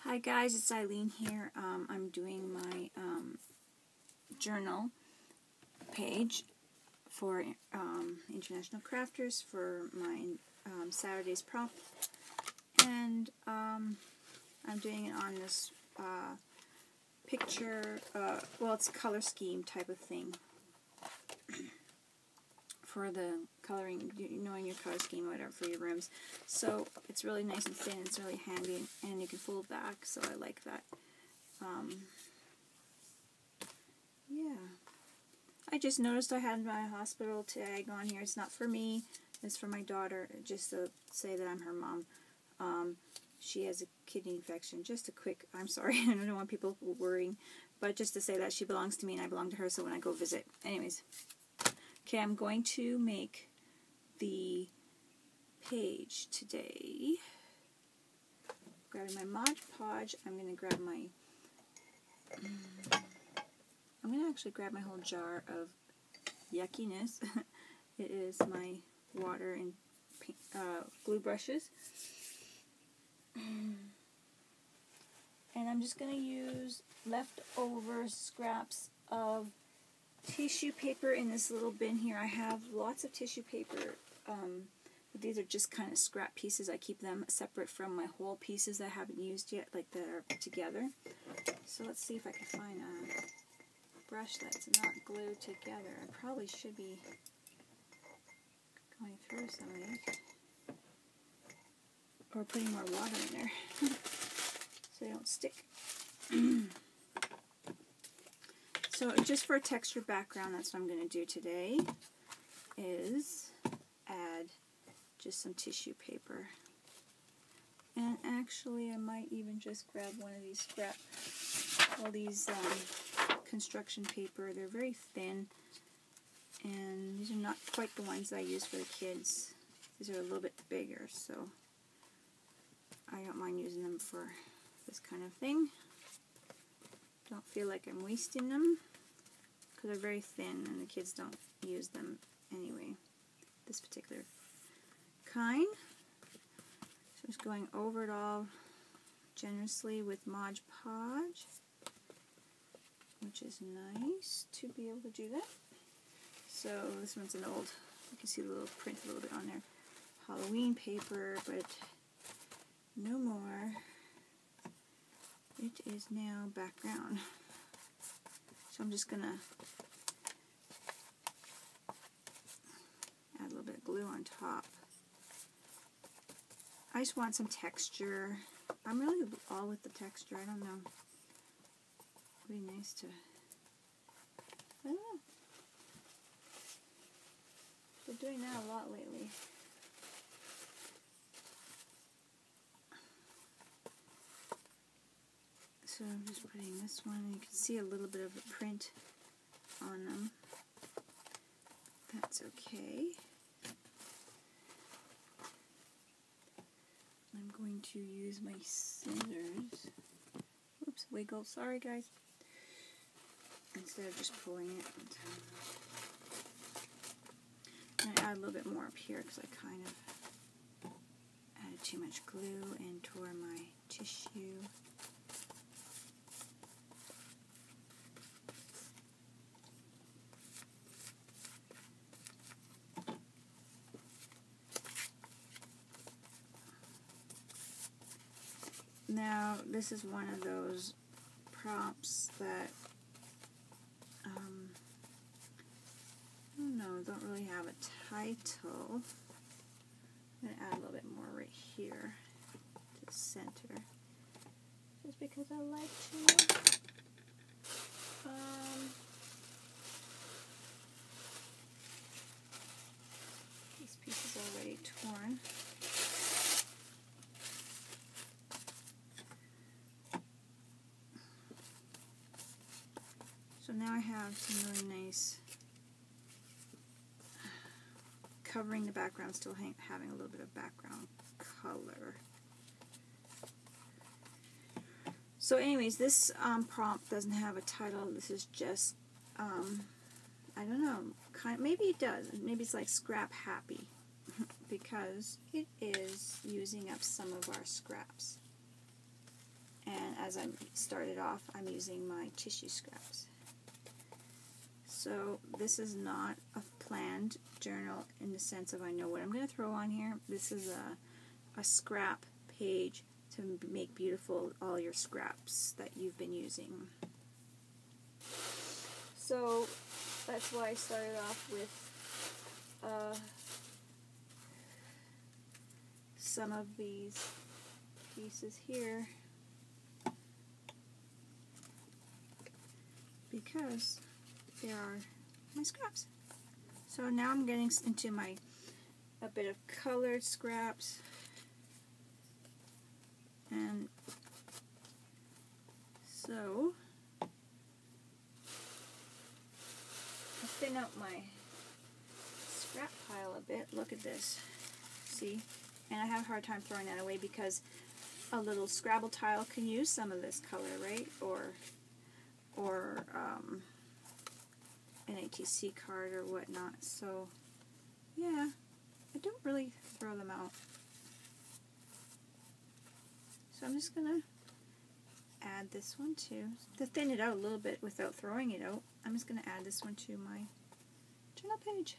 Hi guys, it's Eileen here. I'm doing my journal page for International Crafters for my Saturday's prompt, and I'm doing it on this picture, well, it's color scheme type of thing for the coloring, knowing your color scheme, whatever, for your rooms. So it's really nice and thin, it's really handy, and you can fold back, so I like that. Yeah. I just noticed I had my hospital tag on here. It's not for me, it's for my daughter, just to say that I'm her mom. She has a kidney infection. Just a quick, I'm sorry, I don't want people worrying, but just to say that she belongs to me and I belong to her, so when I go visit. Anyways. Okay, I'm going to make the page today. Grabbing my Mod Podge, I'm going to grab my, I'm going to actually grab my whole jar of yuckiness. It is my water and glue brushes. And I'm just going to use leftover scraps of tissue paper in this little bin here. I have lots of tissue paper, but these are just kind of scrap pieces. I keep them separate from my whole pieces that I haven't used yet, like that are together. So let's see if I can find a brush that's not glued together. I probably should be going through some of these, or putting more water in there so they don't stick. So just for a texture background, that's what I'm going to do today, is add just some tissue paper. And actually I might even just grab one of these these construction paper. They're very thin, and these are not quite the ones that I use for the kids. These are a little bit bigger, so I don't mind using them for this kind of thing. Don't feel like I'm wasting them, because they're very thin and the kids don't use them anyway, this particular kind. So I'm just going over it all generously with Mod Podge, which is nice to be able to do that. So this one's an old, you can see the little print a little bit on there, Halloween paper, but no more. It is now background. So I'm just going to add a little bit of glue on top. I just want some texture. I'm really all with the texture. I don't know. It would be nice to, I don't know. Been doing that a lot lately. So I'm just putting this one, and you can see a little bit of a print on them. That's okay. I'm going to use my scissors. Oops, wiggle. Sorry, guys. Instead of just pulling it. I'm going to add a little bit more up here because I kind of added too much glue and tore my tissue. Now, this is one of those prompts that, I don't know, don't really have a title. I'm going to add a little bit more right here to the center, just because I like to. This piece is already torn. So now I have some really nice, covering the background, still having a little bit of background color. So anyways, this prompt doesn't have a title. This is just, I don't know, maybe it does. Maybe it's like Scrap Happy, because it is using up some of our scraps. And as I started off, I'm using my tissue scraps. So this is not a planned journal in the sense of I know what I'm going to throw on here. This is a scrap page to make beautiful all your scraps that you've been using. So that's why I started off with some of these pieces here, because they are my scraps. So now I'm getting into a bit of colored scraps, and so I thin out my scrap pile a bit. Look at this. See? And I have a hard time throwing that away because a little Scrabble tile can use some of this color, right? Or an ATC card or whatnot. So, yeah, I don't really throw them out. So I'm just going to add this one too. To thin it out a little bit without throwing it out, I'm just going to add this one to my journal page.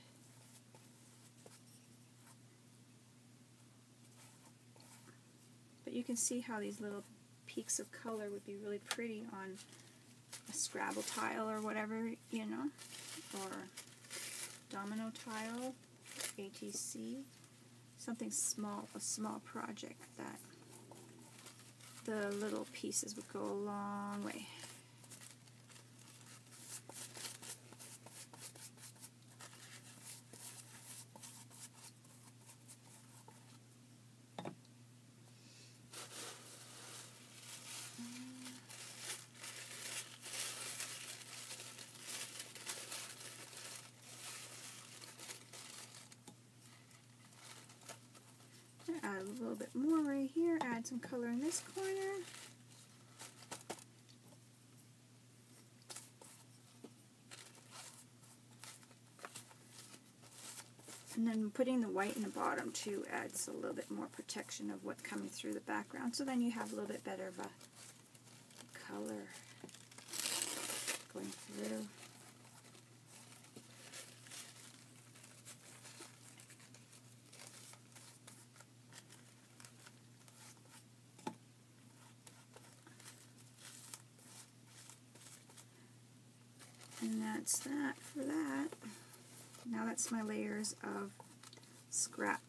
But you can see how these little peaks of color would be really pretty on a Scrabble tile or whatever, you know, or domino tile, ATC, something small, a small project that the little pieces would go a long way. Add a little bit more right here, add some color in this corner. And then putting the white in the bottom too adds a little bit more protection of what's coming through the background. So then you have a little bit better of a color going through. And that's that for that. Now that's my layers of scrap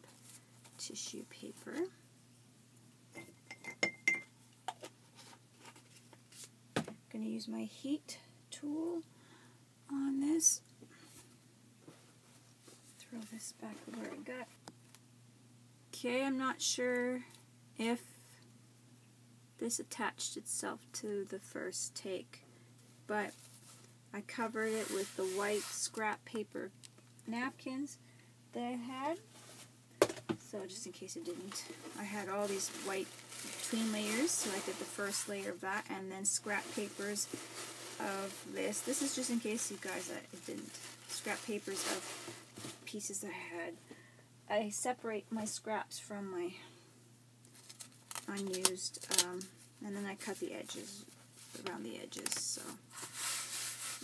tissue paper. I'm going to use my heat tool on this. Throw this back where I got. Okay, I'm not sure if this attached itself to the first take, but I covered it with the white scrap paper napkins that I had. So just in case it didn't, I had all these white between layers, so I did the first layer of that, and then scrap papers of this. This is just in case you guys it didn't. Scrap papers of pieces that I had. I separate my scraps from my unused, and then I cut the edges, around the edges. So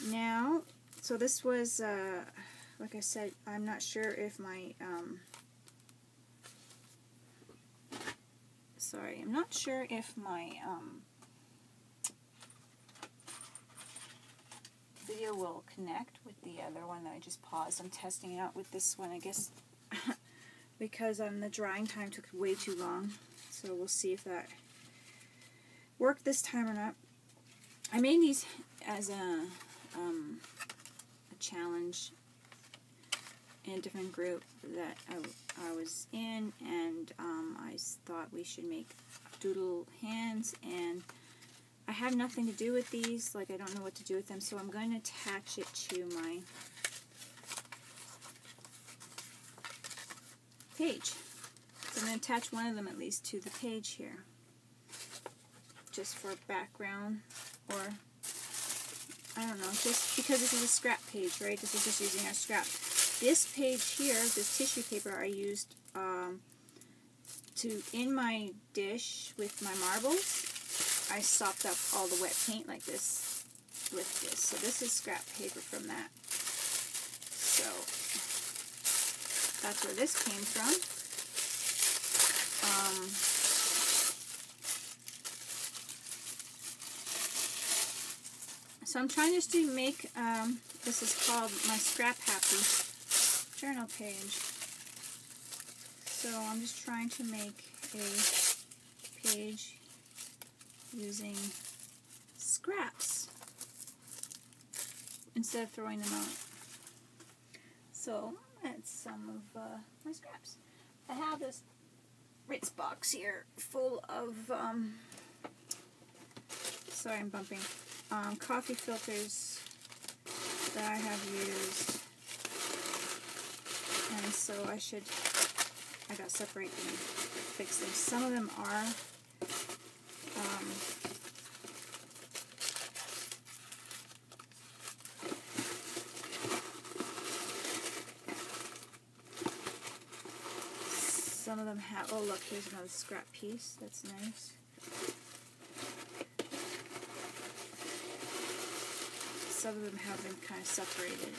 now, so this was, like I said, I'm not sure if my, I'm not sure if my video will connect with the other one that I just paused. I'm testing it out with this one, I guess, because the drying time took way too long. So we'll see if that worked this time or not. I made these as a challenge in a different group that I was in, and I thought we should make doodle hands, and I have nothing to do with these, like I don't know what to do with them, so I'm going to attach it to my page. So I'm going to attach one of them at least to the page here, just for background, or I don't know, just because this is a scrap page, right? This is just using our scrap. This page here, this tissue paper, I used in my dish with my marbles. I sopped up all the wet paint like this with this. So this is scrap paper from that. So that's where this came from. So I'm trying just to make, this is called my Scrap Happy journal page. So I'm just trying to make a page using scraps instead of throwing them out. So that's some of my scraps. I have this Ritz box here full of, sorry I'm bumping, coffee filters that I have used, and so I got to separate them and fix them. Some of them are some of them have, oh look, here's another scrap piece, that's nice. Some of them have been kind of separated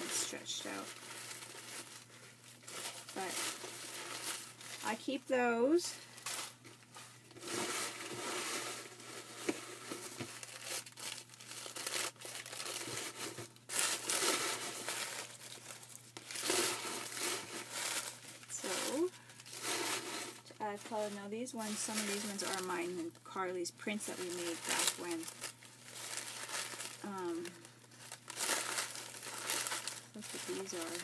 and stretched out. But I keep those. So, to add color, now these ones, some of these ones are mine and Carly's prints that we made back when. Look what these are.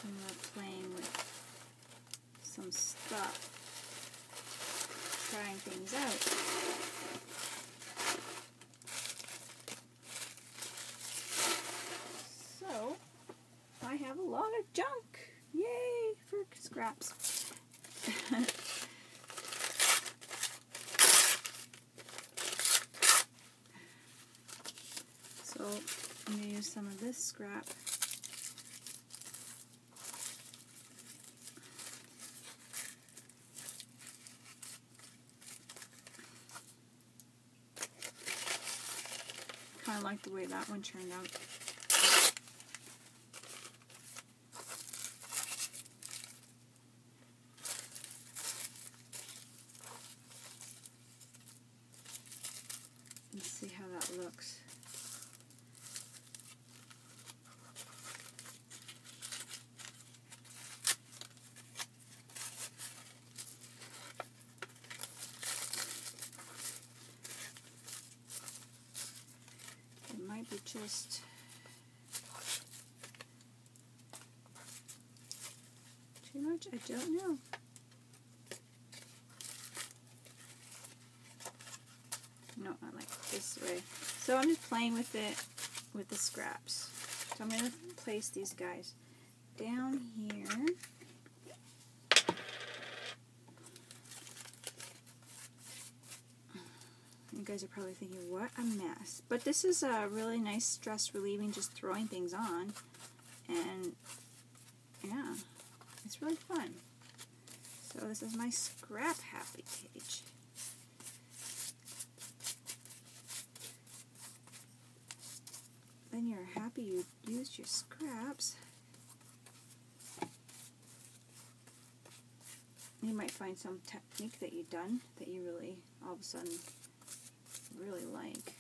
And we're playing with some stuff, trying things out. So, I have a lot of junk. Yay for scraps. So I'm going to use some of this scrap. Kind of like the way that one turned out. Let's see how that looks. Might be just too much, I don't know. No, I like it this way. So I'm just playing with it with the scraps. So I'm going to place these guys down here. You guys are probably thinking, what a mess. But this is a really nice stress relieving, just throwing things on. And yeah, it's really fun. So this is my Scrap Happy page. Then you're happy you used your scraps. You might find some technique that you've done that you really, all of a sudden, really like,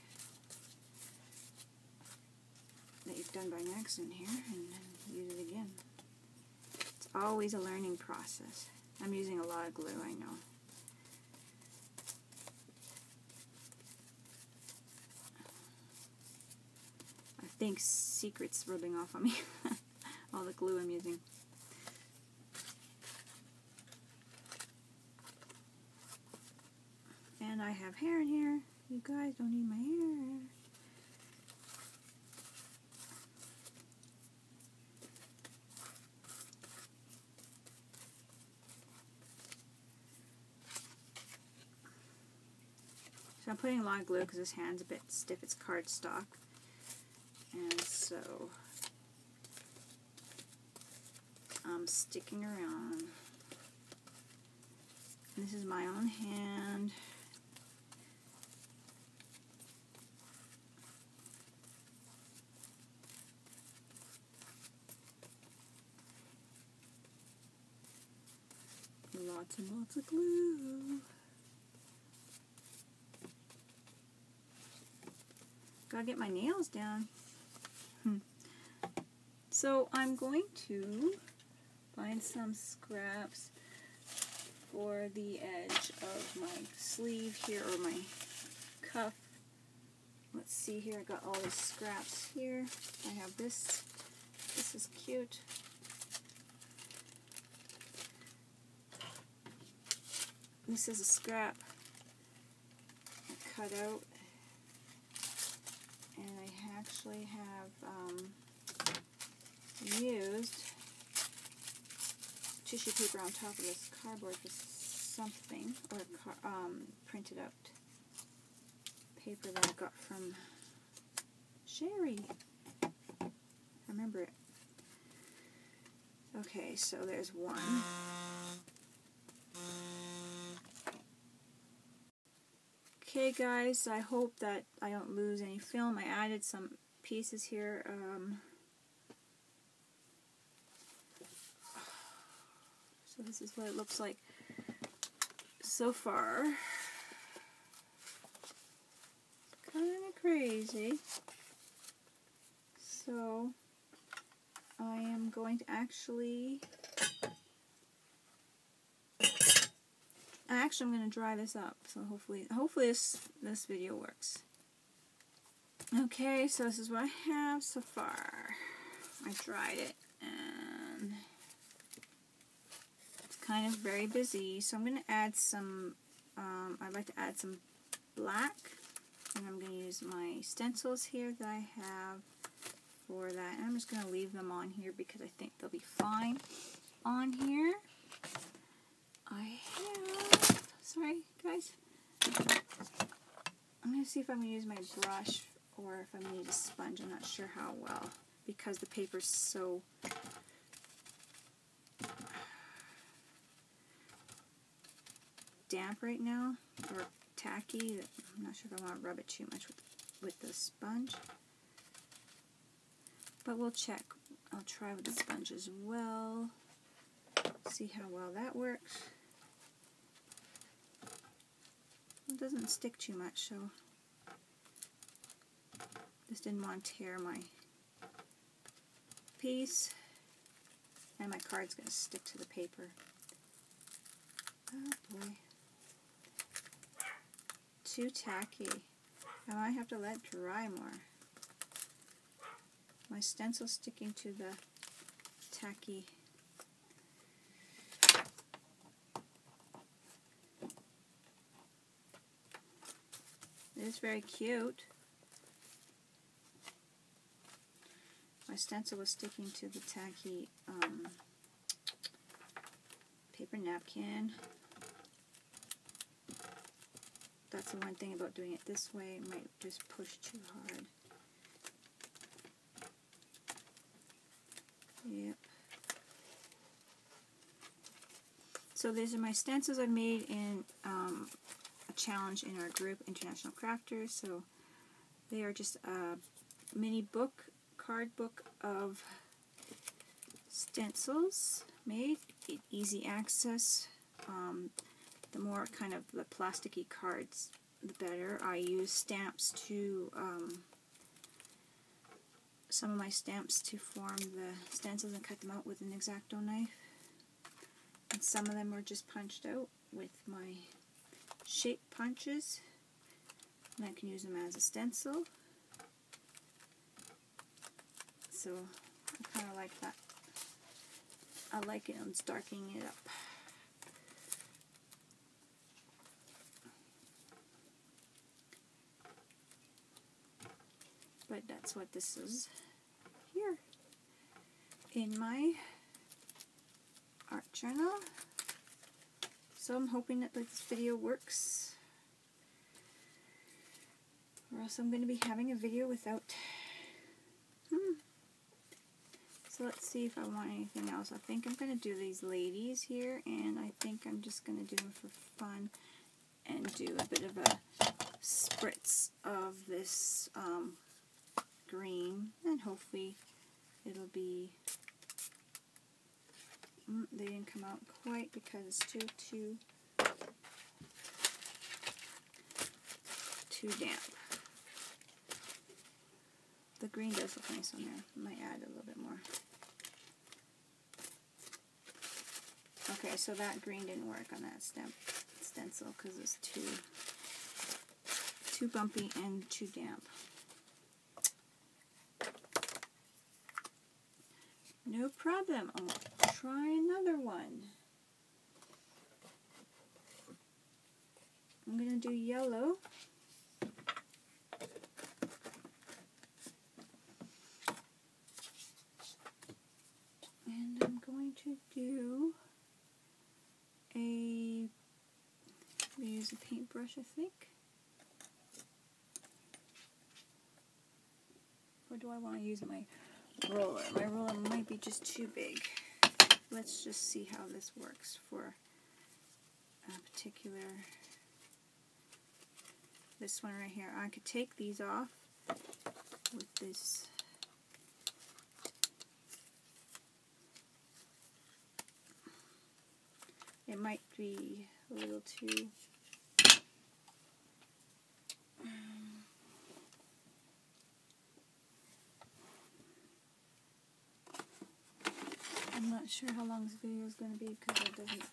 that you've done by accident here, and then use it again. It's always a learning process. I'm using a lot of glue, I know. I think secret's rubbing off on me. All the glue I'm using. And I have hair in here. You guys don't need my hair. So I'm putting a lot of glue because this hand's a bit stiff. It's cardstock. And so I'm sticking around. This is my own hand. Lots and lots of glue. Gotta get my nails down. So I'm going to find some scraps for the edge of my sleeve here, or my cuff. Let's see here, I got all these scraps here. I have this. This is cute. This is a scrap I cut out, and I actually have used tissue paper on top of this cardboard for something, or printed out paper that I got from Sherry. I remember it. Okay, so there's one. Okay guys, I hope that I don't lose any film. I added some pieces here. So this is what it looks like so far. Kind of crazy. So I am going to actually I'm going to dry this up, so hopefully this video works. Okay, so this is what I have so far. I dried it, and it's kind of very busy, so I'm going to add some, I'd like to add some black, and I'm going to use my stencils here that I have for that, and I'm just going to leave them on here because I think they'll be fine on here. I have, sorry guys, I'm going to see if I'm going to use my brush or if I'm going to use a sponge. I'm not sure how well, because the paper's so damp right now, or tacky, that I'm not sure if I want to rub it too much with the sponge. But we'll check. I'll try with the sponge as well. See how well that works. It doesn't stick too much, so just didn't want to tear my piece, and my card's going to stick to the paper. Oh boy. Too tacky. I might have to let dry more. My stencil's sticking to the tacky. It is very cute. My stencil was sticking to the tacky paper napkin. That's the one thing about doing it this way. It might just push too hard. Yep. So these are my stencils I made in a challenge in our group, International Crafters. So they are just a mini book, card book of stencils made, easy access. The more kind of the plasticky cards, the better. I use stamps to, some of my stamps to form the stencils and cut them out with an X-Acto knife. And some of them were just punched out with my shape punches. And I can use them as a stencil. So I kind of like that. I like it, it's darkening it up. But that's what this is here in my art journal. So I'm hoping that this video works, or else I'm going to be having a video without So let's see if I want anything else. I think I'm going to do these ladies here, and I think I'm just going to do them for fun and do a bit of a spritz of this green, and hopefully it'll be, they didn't come out quite because it's too damp. The green does look nice on there. I might add a little bit more. Okay, so that green didn't work on that stencil because it's too bumpy and too damp. No problem. I'll try another one. I'm going to do yellow. And I'm going to do use a paintbrush, I think. Or do I want to use my roller? My roller might be just too big. Let's just see how this works for a particular, this one right here. I could take these off with this. It might be a little too I'm not sure how long this video is going to be because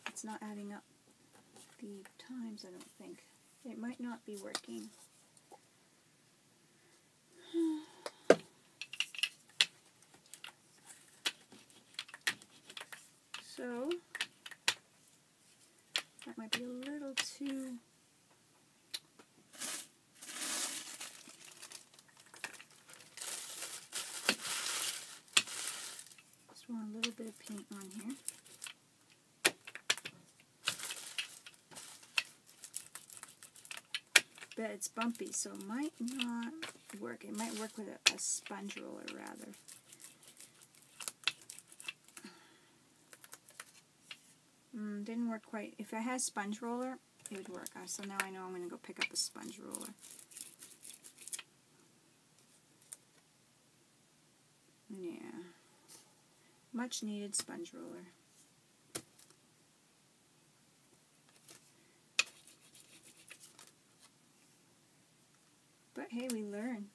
it's not adding up the times, I don't think. It might not be working. So that might be a little too want a little bit of paint on here. But it's bumpy, so it might not work. It might work with a sponge roller rather. Didn't work quite. If I had sponge roller, it would work. So now I know I'm going to go pick up a sponge roller. Yeah. Much needed sponge roller. But hey, we learn.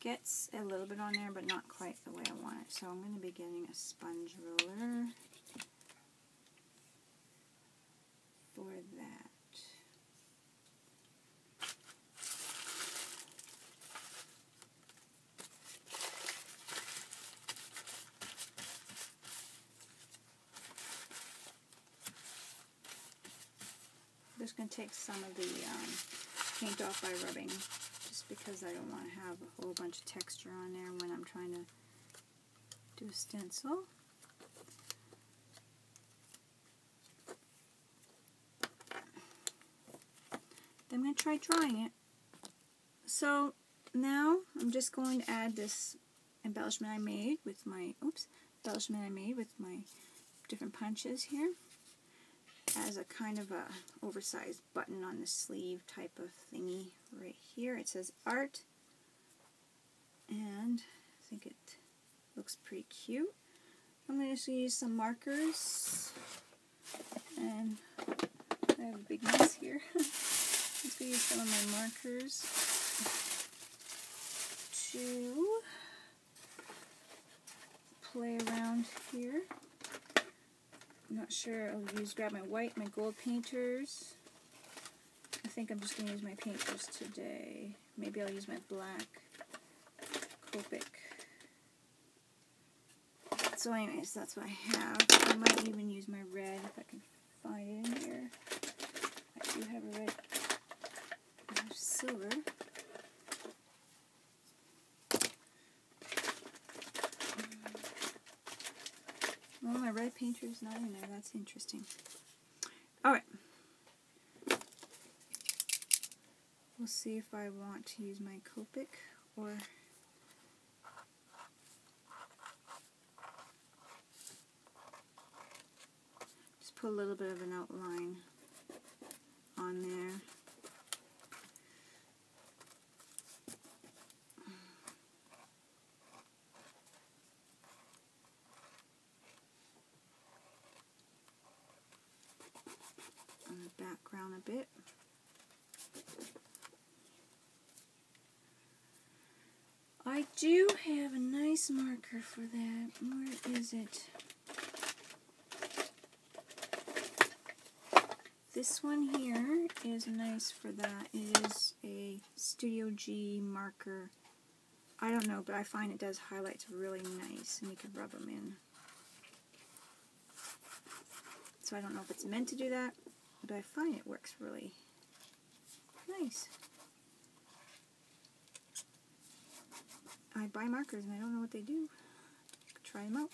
Gets a little bit on there, but not quite the way I want it. So I'm going to be getting a sponge roller for that. I'm just going to take some of the paint off by rubbing, just because I don't want to have a whole bunch of texture on there when I'm trying to do a stencil. Then I'm going to try drawing it. So now I'm just going to add this embellishment I made with my different punches here as a kind of a oversized button on the sleeve type of thingy right here. It says art, and I think it looks pretty cute. I'm going to use some markers, and I have a big mess here. I'm going to use some of my markers to play around here. I'm not sure. I'll grab my white, my gold painters. I think I'm just going to use my painters today. Maybe I'll use my black Copic. So anyways, that's what I have. I might even use my red if I can find it in here. I do have a red. There's silver. Well, my red painter is not in there. That's interesting. Alright. see if I want to use my Copic or just put a little bit of an outline on there. On the background a bit. I do have a nice marker for that. Where is it? This one here is nice for that. It is a Studio G marker. I don't know, but I find it does highlights really nice, and you can rub them in. So I don't know if it's meant to do that, but I find it works really nice. I buy markers and I don't know what they do. You could try them out.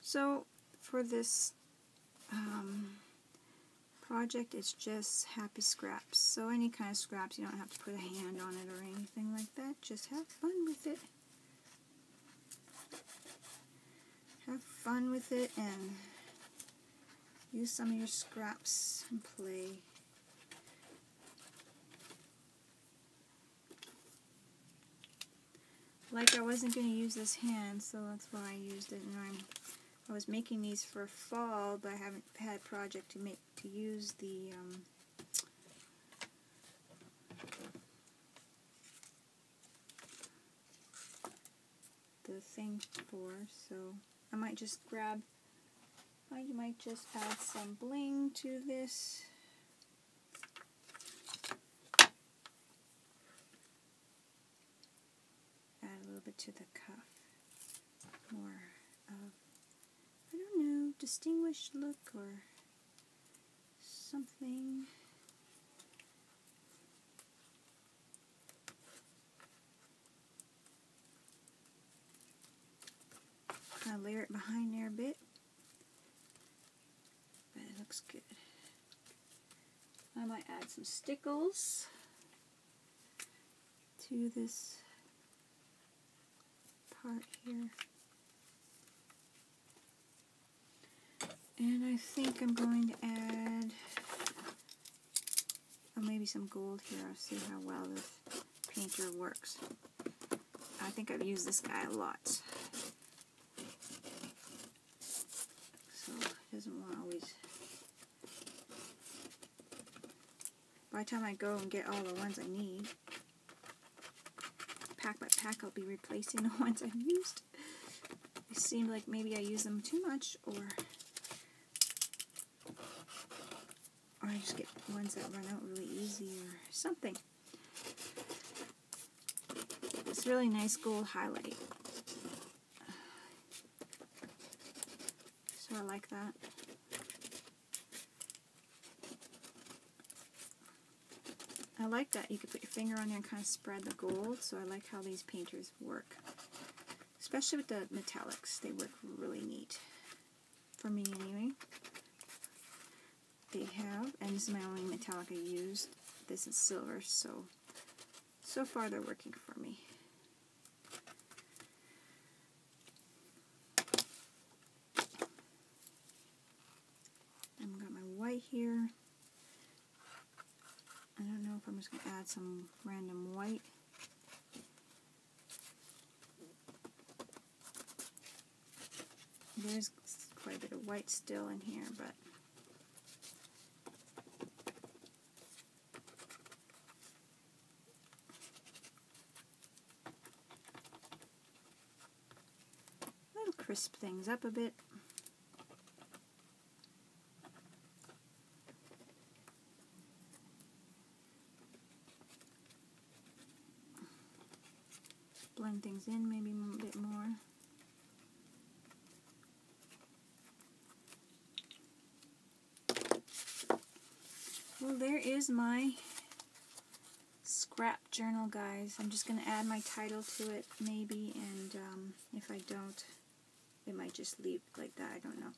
So for this project, it's just happy scraps. So any kind of scraps, you don't have to put a hand on it or anything like that. Just have fun with it. Have fun with it and use some of your scraps and play. Like I wasn't going to use this hand, so that's why I used it. And I was making these for fall, but I haven't had a project to use the thing for. So I might just I might just add some bling to this. Add a little bit to the cuff. More of, I don't know, distinguished look or something. Kind of layer it behind there a bit. But it looks good. I might add some stickles to this part here. And I think I'm going to add maybe some gold here. I'll see how well this painter works. I think I've used this guy a lot. So it doesn't want to always... By the time I go and get all the ones I need, pack by pack, I'll be replacing the ones I've used. It seemed like maybe I use them too much, or I just get ones that run out really easy or something. It's really nice gold highlight. So I like that. I like that you could put your finger on there and kind of spread the gold, so I like how these painters work. Especially with the metallics, they work really neat. For me anyway. They have, and this is my only metallic I used. This is silver, so far they're working for me. I've got my white here. I don't know if I'm just going to add some random white. There's quite a bit of white still in here, but that'll crisp things up a bit. Blend things in maybe a bit more. Well, there is my scrap journal, guys. I'm just going to add my title to it, maybe, and if I don't, it might just leave like that. I don't know.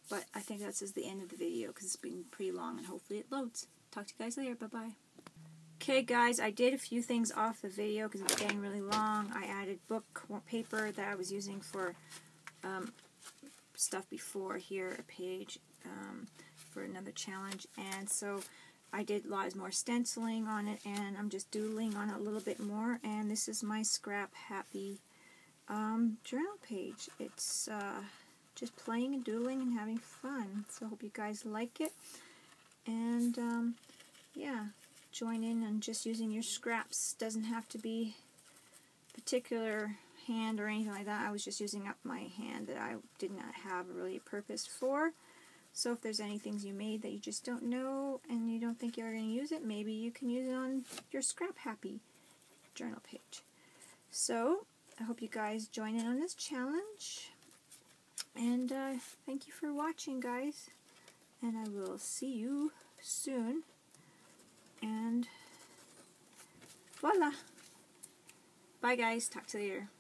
But I think that's the end of the video because it's been pretty long, and hopefully it loads. Talk to you guys later. Bye-bye. Okay, guys, I did a few things off the video because it's getting really long. I added book paper that I was using for stuff before here, a page for another challenge, and so I did lots more stenciling on it, and I'm just doodling on it a little bit more, and this is my Scrap Happy journal page. It's just playing and doodling and having fun, so I hope you guys like it, and yeah, join in on just using your scraps. Doesn't have to be particular hand or anything like that. I was just using up my hand that I did not have really a purpose for. So if there's any things you made that you just don't know and you don't think you're going to use it, maybe you can use it on your Scrap Happy journal page. So I hope you guys join in on this challenge, and thank you for watching, guys, and I will see you soon, and voila. Bye, guys. Talk to you later.